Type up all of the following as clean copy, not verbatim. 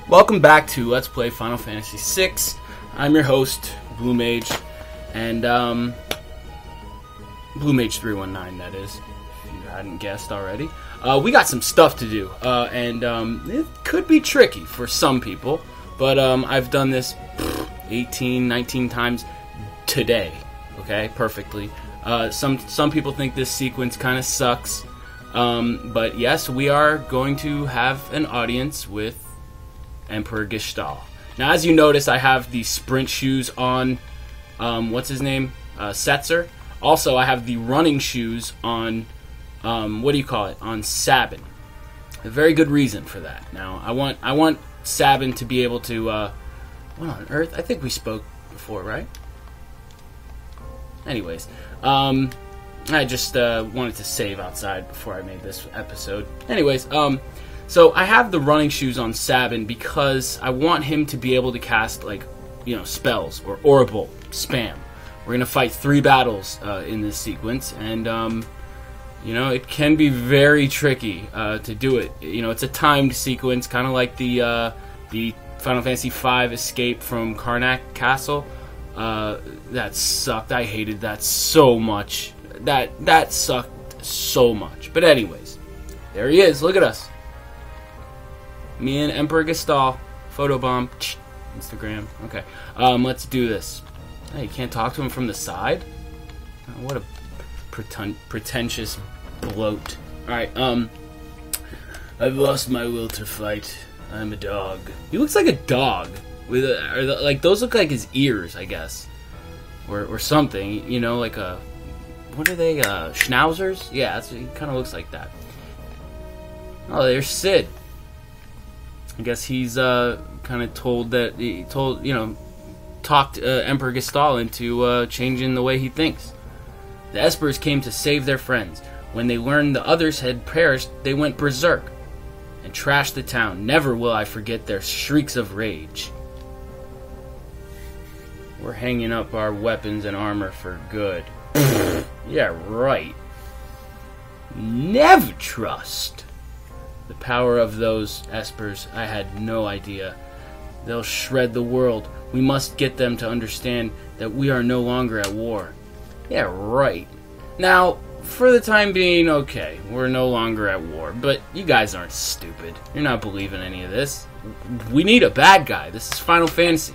Welcome back to Let's Play Final Fantasy VI. I'm your host, Blue Mage, and Blue Mage 319, that is, if you hadn't guessed already. We got some stuff to do, and it could be tricky for some people, but I've done this 18, 19 times today, okay, perfectly. Some people think this sequence kind of sucks, but yes, we are going to have an audience with Emperor Gestahl. Now, as you notice, I have the sprint shoes on, what's his name? Setzer. Also, I have the running shoes on, what do you call it? On Sabin. A very good reason for that. Now, I want Sabin to be able to, what on earth? I think we spoke before, right? Anyways, I just wanted to save outside before I made this episode. Anyways, so I have the running shoes on Sabin because I want him to be able to cast, like, you know, spells or orbital spam. We're gonna fight 3 battles in this sequence, and you know, it can be very tricky to do it. You know, it's a timed sequence, kind of like the Final Fantasy V escape from Karnak Castle. That sucked. I hated that so much. That sucked so much. But anyways, there he is. Look at us. Me and Emperor Gestahl. Photobomb. Instagram. Okay. Let's do this. Hey, you can't talk to him from the side? Oh, what a pretentious bloat. Alright, I've lost my will to fight. I'm a dog. He looks like a dog. With like, those look like his ears, I guess. Or something. You know, like a... What are they? Schnauzers? Yeah, he kind of looks like that. Oh, there's Sid. I guess he's kind of talked Emperor Gestahl into changing the way he thinks. The Espers came to save their friends. When they learned the others had perished, they went berserk and trashed the town. Never will I forget their shrieks of rage. We're hanging up our weapons and armor for good. Yeah, right. Never trust. The power of those Espers, I had no idea. They'll shred the world. We must get them to understand that we are no longer at war. Yeah, right. Now, for the time being, okay, we're no longer at war, but you guys aren't stupid. You're not believing any of this. We need a bad guy. This is Final Fantasy.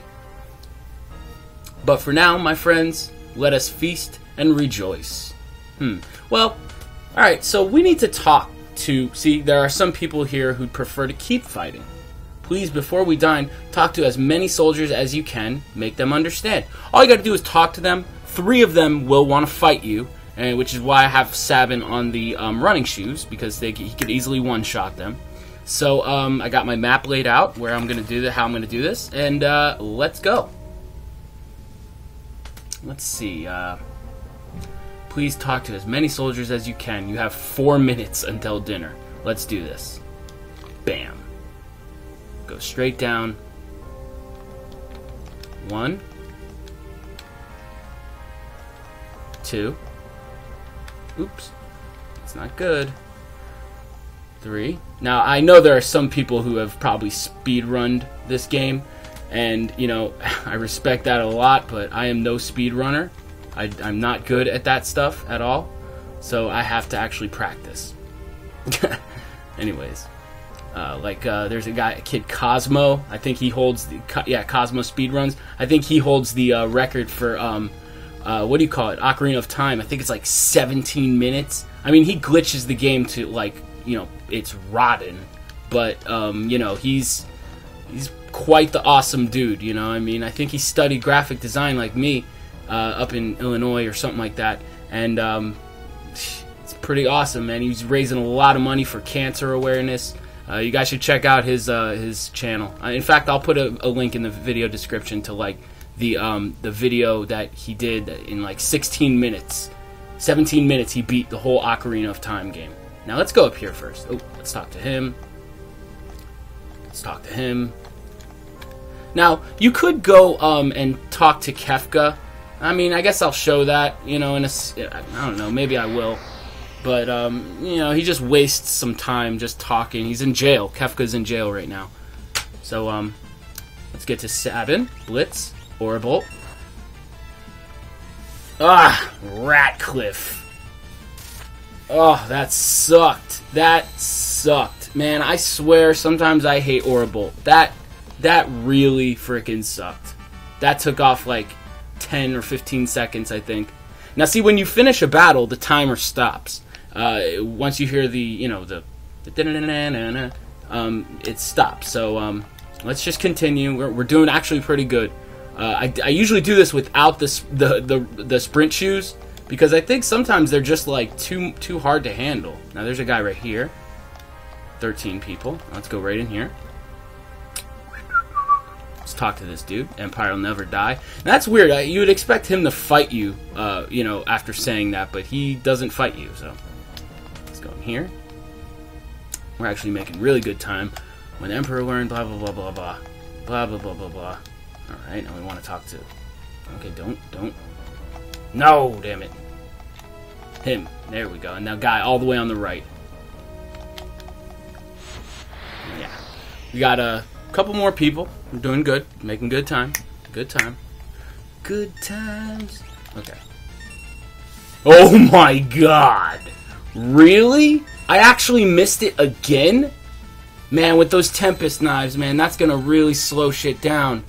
But for now, my friends, let us feast and rejoice. Well, alright, so we need to talk to... See, there are some people here who'd prefer to keep fighting. Please, before we dine, talk to as many soldiers as you can. Make them understand. All you gotta do is talk to them. 3 of them will want to fight you, and which is why I have Sabin on the running shoes, because he could easily one-shot them. So, I got my map laid out, where I'm gonna do that, how I'm gonna do this, and let's go. Let's see, please talk to as many soldiers as you can. You have 4 minutes until dinner. Let's do this. Bam. Go straight down. 1, 2. Oops. It's not good. 3. Now, I know there are some people who have probably speedrunned this game, and, you know, I respect that a lot, but I am no speedrunner. I'm not good at that stuff at all, so I have to actually practice. Anyways, there's a kid Cosmo. I think he holds the Cosmo speedruns. I think he holds the record for what do you call it? Ocarina of Time. I think it's like 17 minutes. I mean, he glitches the game to, like, you know, it's rotten, but you know, he's quite the awesome dude. You know, I mean, I think he studied graphic design like me. Up in Illinois or something like that, and it's pretty awesome, man. He's raising a lot of money for cancer awareness. You guys should check out his channel. In fact, I'll put a link in the video description to, like, the video that he did in like 16 minutes. 17 minutes he beat the whole Ocarina of Time game. Now let's go up here first. Oh, let's talk to him. Let's talk to him. Now, you could go and talk to Kefka. I mean, I guess I'll show that, you know, I don't know, maybe I will. But, you know, he just wastes some time just talking. He's in jail. Kefka's in jail right now. So, let's get to Sabin, Blitz, Orbolt. Ah, Ratcliffe. Oh, that sucked. That sucked. Man, I swear sometimes I hate Orbolt. That really freaking sucked. That took off like 10 or 15 seconds, I think. Now, see, when you finish a battle, the timer stops. Once you hear the, you know, the it stops. So, let's just continue. We're doing actually pretty good. I usually do this without the sprint shoes because I think sometimes they're just like too hard to handle. Now, there's a guy right here. 13 people. Let's go right in here. Let's talk to this dude. Empire will never die. Now, that's weird. You would expect him to fight you, you know, after saying that, but he doesn't fight you. So let's go in here. We're actually making really good time. When the Emperor learned, blah blah blah blah blah, blah blah blah blah blah. All right, now we want to talk to. Okay, don't. No, damn it. Him. There we go. And now, guy all the way on the right. Yeah, we got a couple more people. We're doing good, making good time. Good time. Good times. Okay. Oh my God! Really? I actually missed it again? Man, with those Tempest knives, man, that's gonna really slow shit down.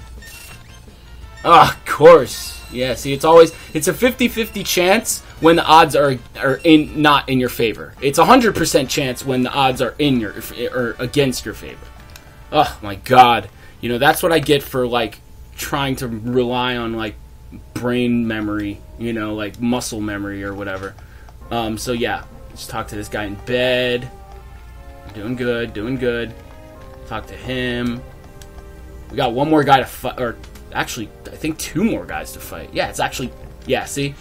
Oh, of course. Yeah, see, it's a 50-50 chance when the odds are not in your favor. It's 100% chance when the odds are against your favor. Oh my God. You know, that's what I get for like trying to rely on like brain memory, you know, like muscle memory or whatever. So yeah, let's talk to this guy in bed. Doing good, doing good. Talk to him. We got one more guy to fight, or actually, I think 2 more guys to fight. Yeah, it's actually, yeah, see?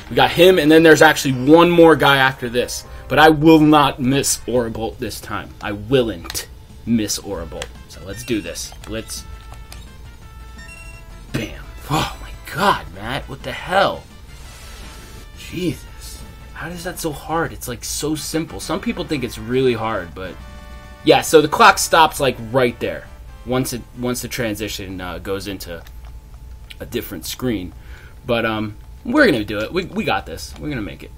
We got him, and then there's actually one more guy after this. But I will not miss Orbolt this time. I willn't miss Orbolt. So let's do this. Let's... Bam. Oh my God, Matt. What the hell? Jesus. How is that so hard? It's like so simple. Some people think it's really hard, but... Yeah, so the clock stops like right there. Once the transition goes into a different screen. But we're going to do it. We got this. We're going to make it.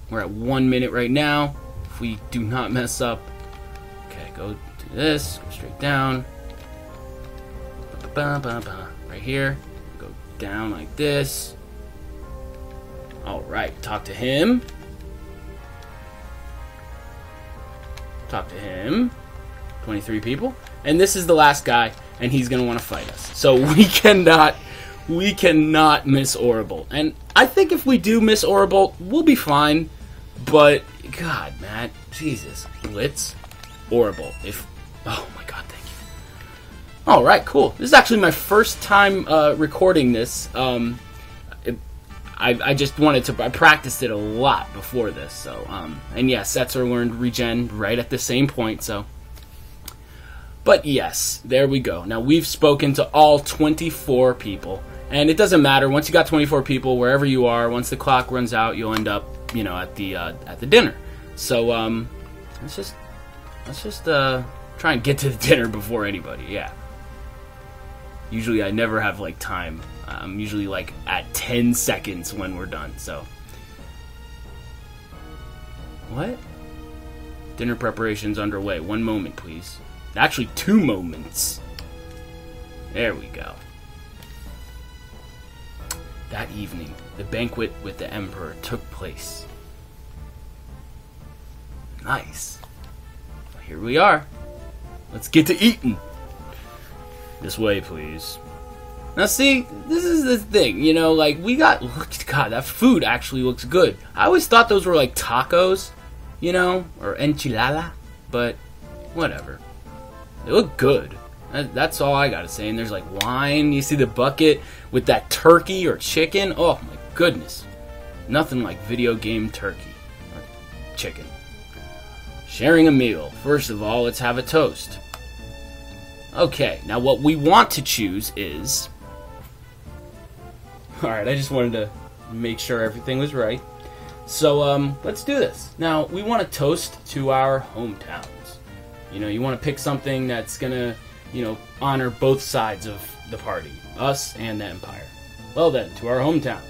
We're at 1 minute right now. If we do not mess up. Okay, go to this. Go straight down. Right here. Go down like this. Alright, talk to him. Talk to him. 23 people. And this is the last guy, and he's going to want to fight us. So we cannot miss Orbolt. And I think if we do miss Orbolt, we'll be fine. But, God, Matt, Jesus. Blitz, Orbolt. Oh my God, thank you. Alright, cool. This is actually my first time recording this. I just wanted to... I practiced it a lot before this, so... and yeah, sets are learned regen right at the same point, so... But yes, there we go. Now, we've spoken to all 24 people, and it doesn't matter. Once you got 24 people, wherever you are, once the clock runs out, you'll end up, you know, at the dinner. So, let's just try and get to the dinner before anybody, yeah. Usually I never have, like, time. I'm usually, like, at 10 seconds when we're done, so. What? Dinner preparations underway. 1 moment, please. Actually, 2 moments. There we go. That evening, the banquet with the Emperor took place. Nice. Well, here we are. Let's get to eating. This way, please. Now, see, this is the thing, you know, like, God, that food actually looks good. I always thought those were, like, tacos, you know, or enchilada, but whatever. They look good. That's all I gotta say. And there's, like, wine. You see the bucket with that turkey or chicken. Oh, my goodness. Nothing like video game turkey or chicken. Sharing a meal. First of all, let's have a toast. Okay, now what we want to choose is... Alright, I just wanted to make sure everything was right. So, let's do this. Now, we want to toast to our hometowns. You know, you want to pick something that's gonna, honor both sides of the party, us and the Empire. Well then, to our hometowns.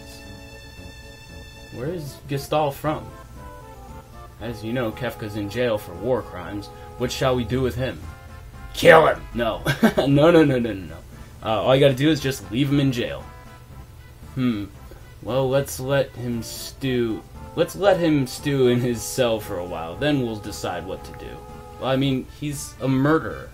Where is Gestahl from? As you know, Kefka's in jail for war crimes. What shall we do with him? Kill him! No. No. All you gotta do is just leave him in jail. Well, let's let him stew. Let's let him stew in his cell for a while. Then we'll decide what to do. Well, I mean, he's a murderer.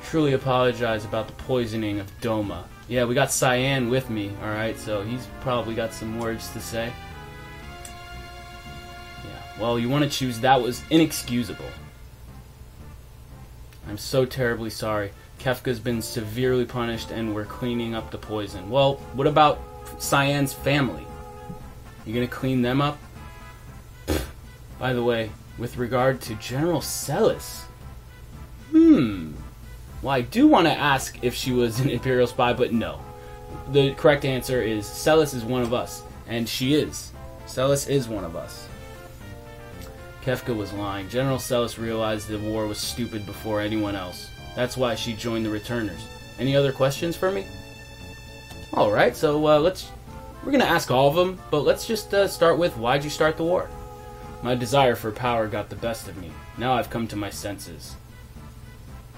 Truly apologize about the poisoning of Doma. Yeah, we got Cyan with me, alright, so he's probably got some words to say. Yeah, well, you want to choose that was inexcusable. I'm so terribly sorry. Kefka's been severely punished and we're cleaning up the poison. Well, what about Cyan's family? You gonna clean them up? By the way, with regard to General Celis, well, I do want to ask if she was an Imperial spy, but no. The correct answer is Celis is one of us, and she is. Celis is one of us. Kefka was lying. General Celis realized the war was stupid before anyone else. That's why she joined the Returners. Any other questions for me? Alright, so we're going to ask all of them, but let's just start with, why'd you start the war? My desire for power got the best of me. Now I've come to my senses.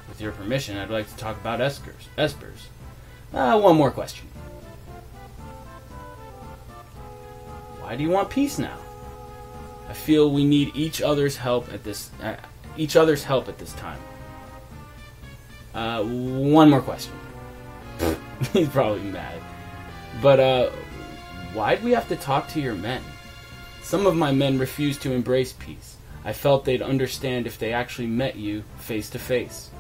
With your permission, I'd like to talk about Espers. One more question. Why do you want peace now? I feel we need each other's help at this time. One more question. He's probably mad. But why'd we have to talk to your men? Some of my men refused to embrace peace. I felt they'd understand if they actually met you face to face.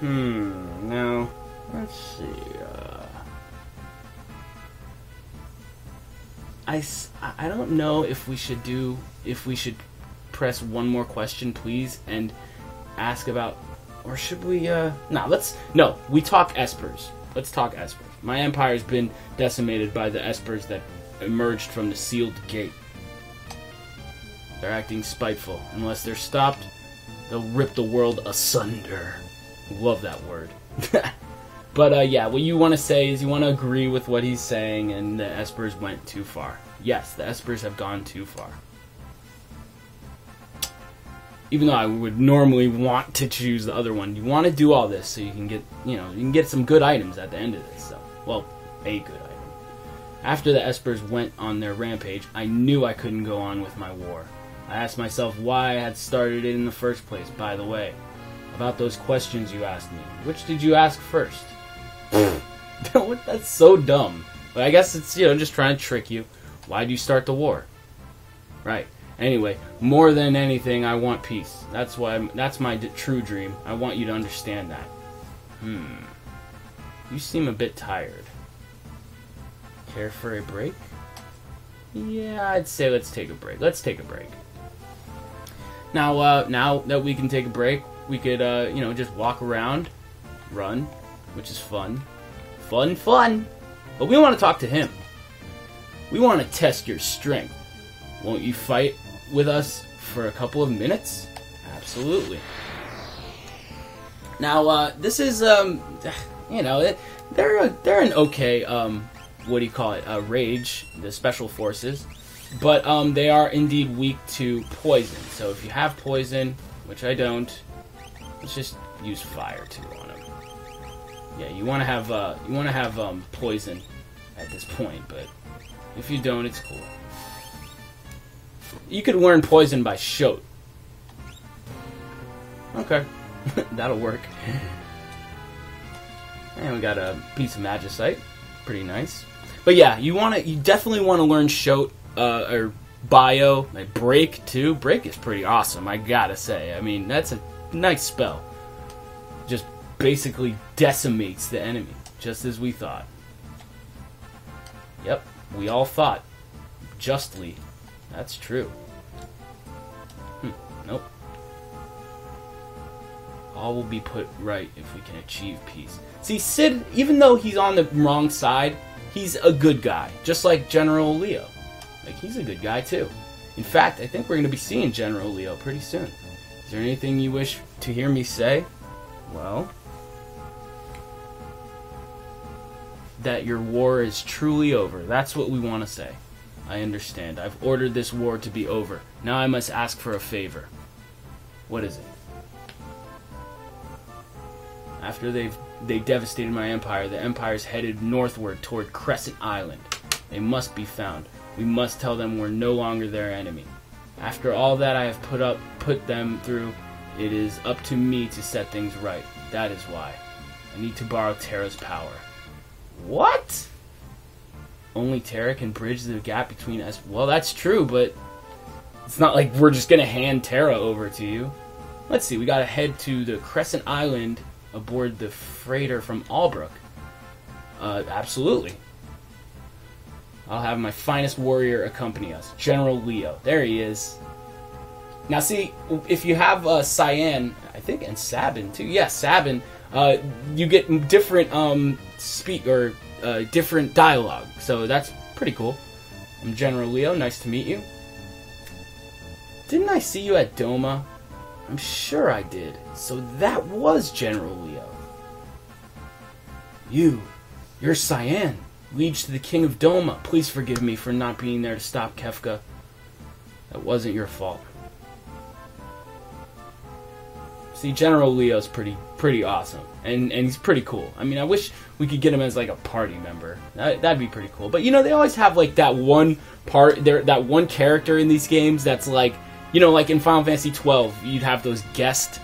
Now, let's see, I don't know if we should press one more question, please, and ask about, or should we, we talk Espers. Let's talk Espers. My empire's been decimated by the Espers that emerged from the sealed gate. They're acting spiteful. Unless they're stopped, they'll rip the world asunder. Love that word. But yeah, what you want to say is you want to agree with what he's saying, and the Espers went too far. Yes, the Espers have gone too far. Even though I would normally want to choose the other one, you want to do all this so you can get, you can get some good items at the end of this. So, well, a good item. After the Espers went on their rampage, I knew I couldn't go on with my war. I asked myself why I had started it in the first place, by the way. About those questions you asked me. Which did you ask first? That's so dumb. But I guess it's, just trying to trick you. Why'd you start the war? Right. Anyway, more than anything, I want peace. That's my true dream. I want you to understand that. You seem a bit tired. Care for a break? Yeah, I'd say let's take a break. Let's take a break. Now, now that we can take a break, we could, just walk around, run, which is fun. Fun! But we want to talk to him. We want to test your strength. Won't you fight with us for a couple of minutes? Absolutely. Now, this is, they're an okay, rage, the special forces. But, they are indeed weak to poison. So if you have poison, which I don't, let's just use fire too on them. Yeah, you want to have poison at this point, but if you don't, it's cool. You could learn poison by shoat. Okay, that'll work. And we got a piece of magicite, pretty nice. But yeah, you definitely want to learn shoat or bio, like break too. Break is pretty awesome, I gotta say. I mean, that's a nice spell. Just basically decimates the enemy, just as we thought. Yep, we all thought. Justly. That's true. Nope. All will be put right if we can achieve peace. See, Sid, even though he's on the wrong side, he's a good guy. Just like General Leo. Like, he's a good guy, too. In fact, I think we're going to be seeing General Leo pretty soon. Is there anything you wish to hear me say? Well, that your war is truly over. That's what we want to say. I understand. I've ordered this war to be over. Now I must ask for a favor. What is it? After they devastated my empire, the empire's headed northward toward Crescent Island. They must be found. We must tell them we're no longer their enemy. After all that I have put them through, it is up to me to set things right. That is why. I need to borrow Terra's power. What? Only Terra can bridge the gap between us. Well, that's true, but it's not like we're just going to hand Terra over to you. Let's see, we got to head to the Crescent Island aboard the freighter from Albrook. Absolutely. I'll have my finest warrior accompany us, General Leo. There he is. Now see, if you have Cyan, I think, and Sabin too. Yeah, Sabin, you get different different dialogue. So that's pretty cool. I'm General Leo. Nice to meet you. Didn't I see you at Doma? I'm sure I did. So that was General Leo. You're Cyan, liege to the King of Doma. Please forgive me for not being there to stop Kefka. That wasn't your fault. See, General Leo's pretty awesome, and he's pretty cool. I mean, I wish we could get him as like a party member. That'd be pretty cool. But you know, they always have like that one character in these games that's like, you know, like in Final Fantasy 12, you'd have those guest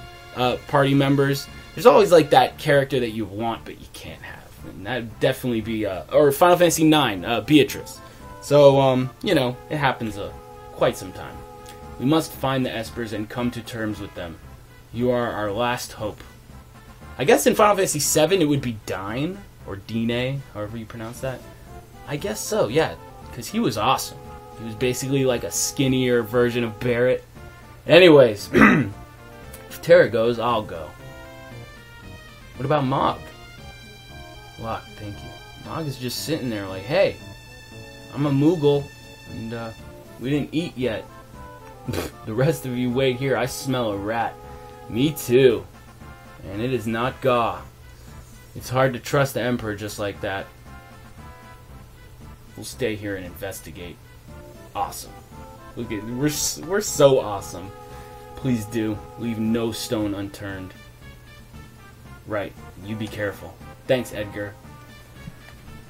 party members. There's always like that character that you want but you can't have, and that'd definitely be or Final Fantasy 9, Beatrice. So you know, it happens quite some time. We must find the Espers and come to terms with them. You are our last hope. I guess in Final Fantasy 7 it would be Dine, or Dine, however you pronounce that. I guess so, yeah, because he was awesome. He was basically like a skinnier version of Barrett. Anyways, if Terra goes, I'll go. What about Mog? Lock, thank you. Mog is just sitting there like, hey, I'm a Moogle, and we didn't eat yet. The rest of you wait here, I smell a rat. Me too. And it is not Gaw. It's hard to trust the Emperor just like that. We'll stay here and investigate. Awesome. Look at, we're so awesome. Please do. Leave no stone unturned. Right. You be careful. Thanks, Edgar.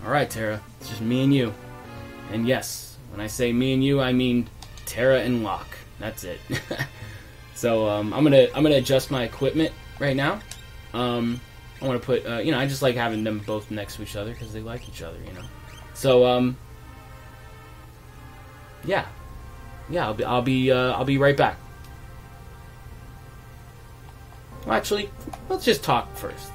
Alright, Terra. It's just me and you. And yes, when I say me and you, I mean Terra and Locke. That's it. So I'm gonna adjust my equipment right now. I want to put you know, I just like having them both next to each other because they like each other, you know. So yeah, I'll be right back. Well, actually, let's just talk first.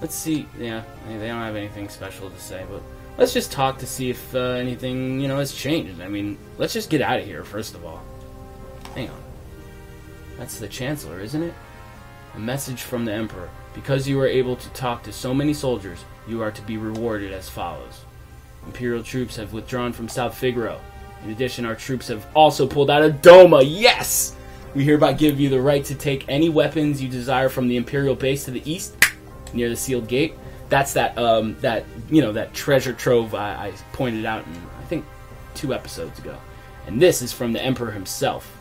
Let's see. Yeah, they don't have anything special to say, but let's just talk to see if anything, you know, has changed. I mean, let's just get out of here first of all. Hang on. That's the Chancellor, isn't it? A message from the Emperor. Because you were able to talk to so many soldiers, you are to be rewarded as follows. Imperial troops have withdrawn from South Figaro. In addition, our troops have also pulled out of Doma. Yes! We hereby give you the right to take any weapons you desire from the Imperial base to the east, near the sealed gate. That's that that treasure trove I pointed out in, I think, 2 episodes ago. And this is from the Emperor himself.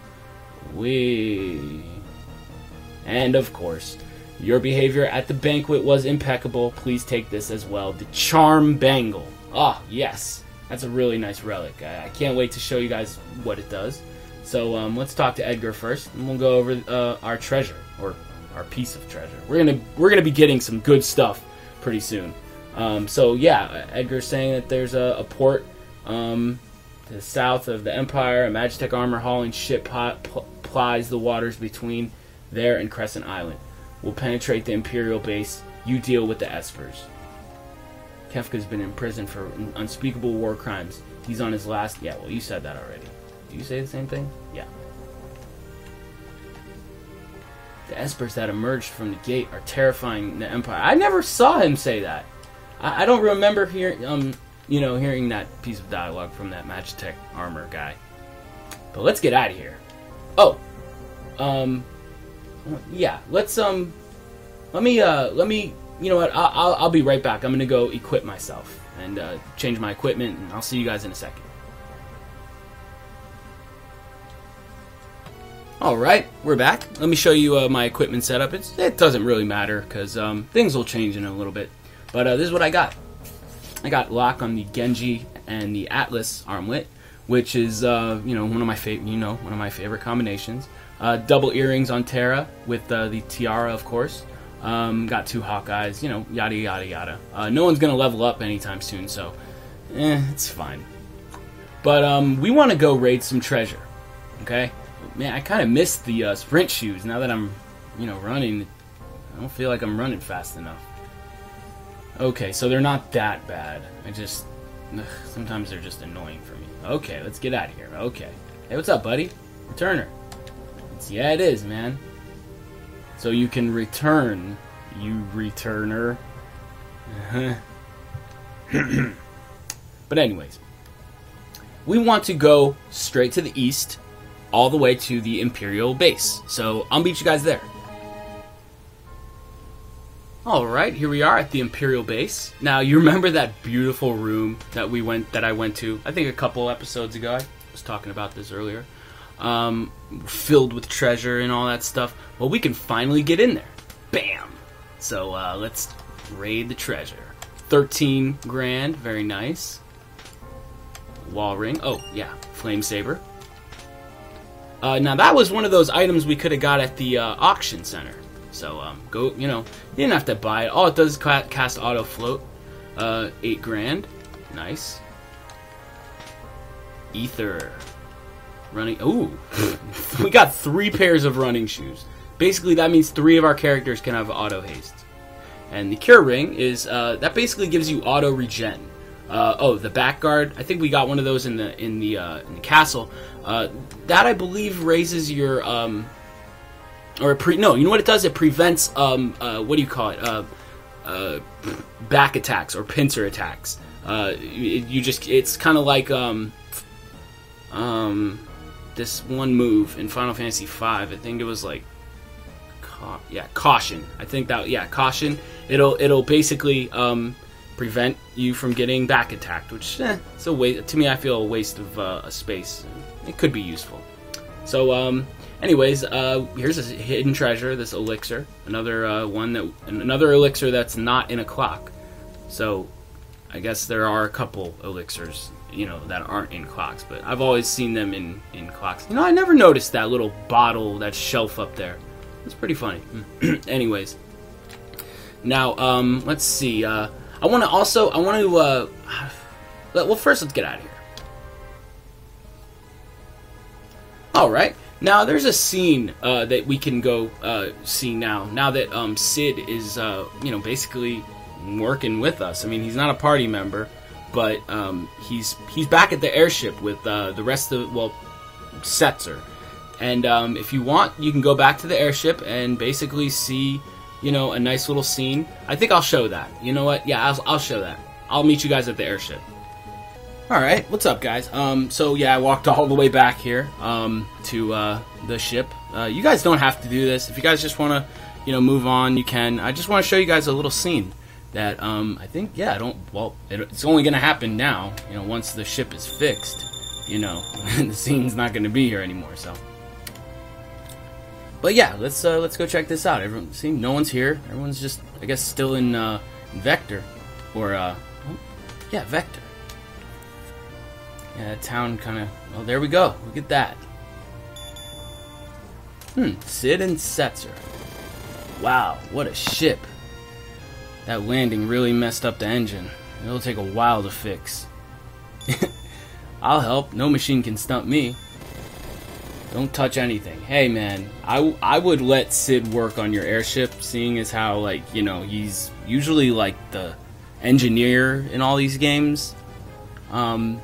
And of course, your behavior at the banquet was impeccable. Please take this as well. The Charm Bangle. Ah, yes. That's a really nice relic. I can't wait to show you guys what it does. So let's talk to Edgar first, and we'll go over our treasure, or our piece of treasure. We're gonna be getting some good stuff pretty soon. So yeah, Edgar's saying that there's a port to the south of the Empire. A Magitech armor hauling ship plies the waters between there and Crescent Island. We'll penetrate the Imperial base. You deal with the Espers. Kefka's been in prison for unspeakable war crimes. He's on his last... Yeah, well, you said that already. Do you say the same thing? Yeah. The Espers that emerged from the gate are terrifying the Empire. I never saw him say that. I don't remember hearing that piece of dialogue from that Magitech armor guy. But let's get out of here. Oh, yeah, let's let me you know what? I'll be right back. I'm gonna go equip myself and change my equipment, and I'll see you guys in a second. Alright, we're back. Let me show you my equipment setup. It doesn't really matter, because things will change in a little bit. But this is what I got. I got lock on the Genji and the Atlas armlet, which is you know, one of my favorite combinations. Double earrings on Terra with the tiara, of course. Got 2 Hawkeyes, you know, yada yada yada. No one's gonna level up anytime soon, so it's fine. But we want to go raid some treasure, okay? Man, I kind of missed the sprint shoes. Now that I'm, you know, running, I don't feel like I'm running fast enough. Okay, so they're not that bad. Sometimes they're just annoying for me. Okay, let's get out of here. Okay. Hey, what's up, buddy? Returner. Yeah, it is, man. So you can return, you returner. But anyways, we want to go straight to the east, all the way to the Imperial base. So I'll meet you guys there. Alright, here we are at the Imperial base. Now, you remember that beautiful room that I went to, I think a couple episodes ago? I was talking about this earlier. Filled with treasure and all that stuff. Well, we can finally get in there. Bam! So, let's raid the treasure. 13 grand, very nice. Wall ring, oh, yeah, flame saber. Now, that was one of those items we could have got at the auction center. So, go, you know, you didn't have to buy it. All it does is cast auto float. 8 grand. Nice. Ether. Running. Ooh. We got 3 pairs of running shoes. Basically, that means 3 of our characters can have auto haste. And the cure ring is, that basically gives you auto regen. Oh, the back guard. I think we got one of those in the castle. That I believe raises your no, you know what it does? It prevents what do you call it? Back attacks or pincer attacks. It's kind of like this one move in Final Fantasy V. I think it was like caution. I think that caution. It'll basically prevent you from getting back attacked, which it's a waste. To me, I feel a waste of a space. It could be useful. So, anyways, here's a hidden treasure. This elixir, another another elixir that's not in a clock. So, I guess there are a couple elixirs, you know, that aren't in clocks, but I've always seen them in clocks. You know, I never noticed that little bottle, that shelf up there. It's pretty funny. Anyways, now let's see. Well, first let's get out of here. Alright, now there's a scene that we can go see now. Now that Sid is, you know, basically working with us. I mean, he's not a party member, but he's back at the airship with the rest of, well, Setzer. And if you want, you can go back to the airship and basically see, you know, a nice little scene. I think I'll show that. You know what? Yeah, I'll show that. I'll meet you guys at the airship. Alright, what's up, guys? So yeah, I walked all the way back here to the ship. You guys don't have to do this. If you guys just want to, you know, move on, you can. I just want to show you guys a little scene that I think, yeah, it's only going to happen now, you know, once the ship is fixed, you know, the scene's not going to be here anymore, so. But yeah, let's go check this out. Everyone, see, no one's here. Everyone's just, I guess, still in Vector, or yeah, Vector. Yeah, that town kind of. Well, there we go. Look at that. Sid and Setzer. Wow, what a ship. That landing really messed up the engine. It'll take a while to fix. I'll help. No machine can stump me. Don't touch anything. Hey, man, I would let Sid work on your airship, seeing as how, like, you know, he's usually, like, the engineer in all these games. I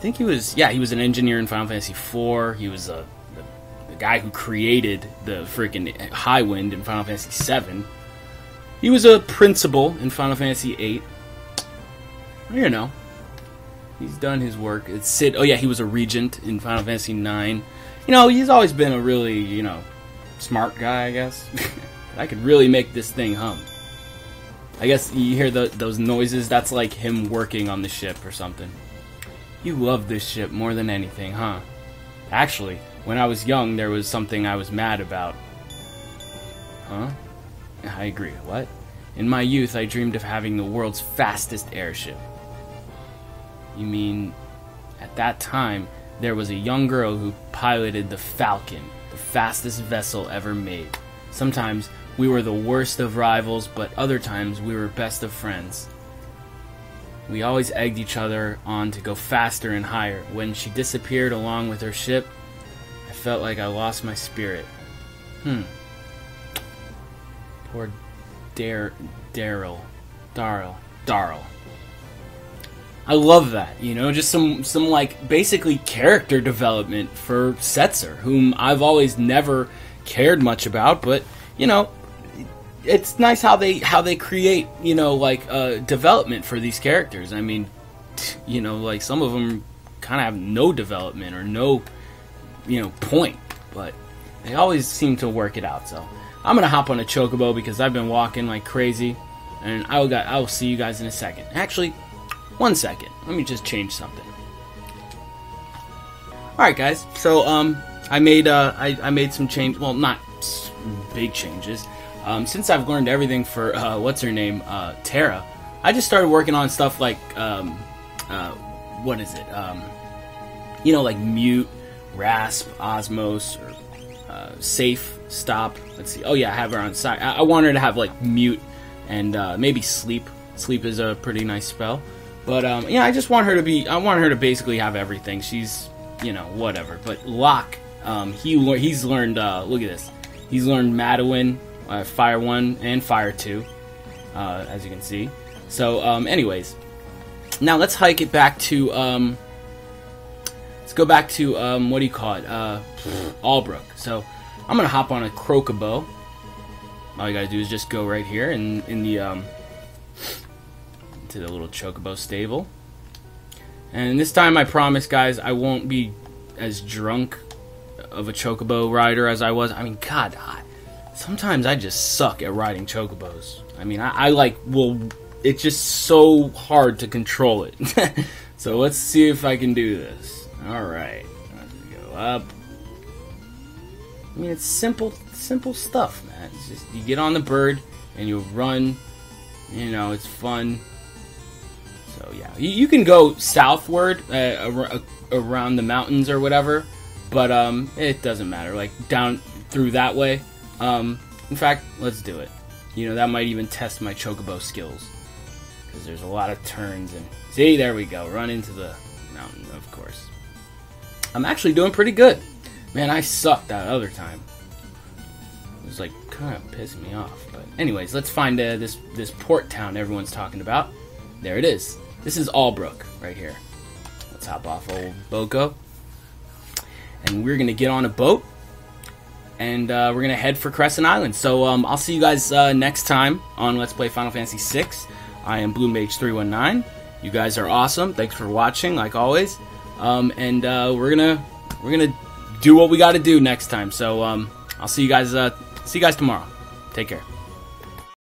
think he was an engineer in Final Fantasy IV. He was the guy who created the freaking Highwind in Final Fantasy VII. He was a principal in Final Fantasy VIII. You know, he's done his work. It's Sid. Oh yeah, he was a regent in Final Fantasy IX. You know, he's always been a really, you know, smart guy, I guess. I could really make this thing hum. I guess you hear those noises, that's like him working on the ship or something. You love this ship more than anything, huh? Actually, when I was young, there was something I was mad about. Huh? I agree. What? In my youth, I dreamed of having the world's fastest airship. You mean, at that time, there was a young girl who piloted the Falcon, the fastest vessel ever made. Sometimes we were the worst of rivals, but other times we were best of friends. We always egged each other on to go faster and higher. When she disappeared along with her ship, I felt like I lost my spirit. Poor Darryl. I love that, you know, just some like basically character development for Setzer, whom I've always never cared much about, but you know, it's nice how they create, you know, like development for these characters. I mean, you know, like some of them kind of have no development or no, you know, point, but they always seem to work it out. So I'm gonna hop on a chocobo because I've been walking like crazy, and I will see you guys in a second. Actually, 1 second. Let me just change something. All right, guys. So I made some change. Well, not big changes. Since I've learned everything for what's her name, Tara, I just started working on stuff like what is it? You know, like mute, rasp, osmos, or safe, stop. Let's see. Oh yeah, I have her on side. I want her to have like mute and maybe sleep. Sleep is a pretty nice spell. But yeah, I just want her to be. I want her to basically have everything. She's, you know, whatever. But Locke, he's learned. Look at this. He's learned Madawin, Fire 1 and Fire 2, as you can see. So, anyways, now let's hike it back to. Let's go back to what do you call it? Albrook. So I'm gonna hop on a Crocobo. All you gotta do is just go right here in the to the little Chocobo stable. And this time, I promise, guys, I won't be as drunk of a Chocobo rider as I was. I mean, God, sometimes I just suck at riding Chocobos. I mean, I like, well, it's just so hard to control it. So let's see if I can do this. Alright, let's go up. I mean, it's simple stuff, man. It's just, you get on the bird, and you run, you know, it's fun. So yeah, you can go southward around the mountains or whatever, but it doesn't matter. Like down through that way. In fact, let's do it. You know, that might even test my Chocobo skills, because there's a lot of turns and see, there we go. Run into the mountain, of course. I'm actually doing pretty good, man. I sucked that other time. It was like kind of pissing me off. But anyways, let's find this port town everyone's talking about. There it is. This is Albrook right here. Let's hop off old Boko. And we're going to get on a boat. And we're going to head for Crescent Island. So I'll see you guys next time on Let's Play Final Fantasy VI. I am BlueMage319. You guys are awesome. Thanks for watching, like always. And we're gonna do what we got to do next time. So I'll see you guys tomorrow. Take care.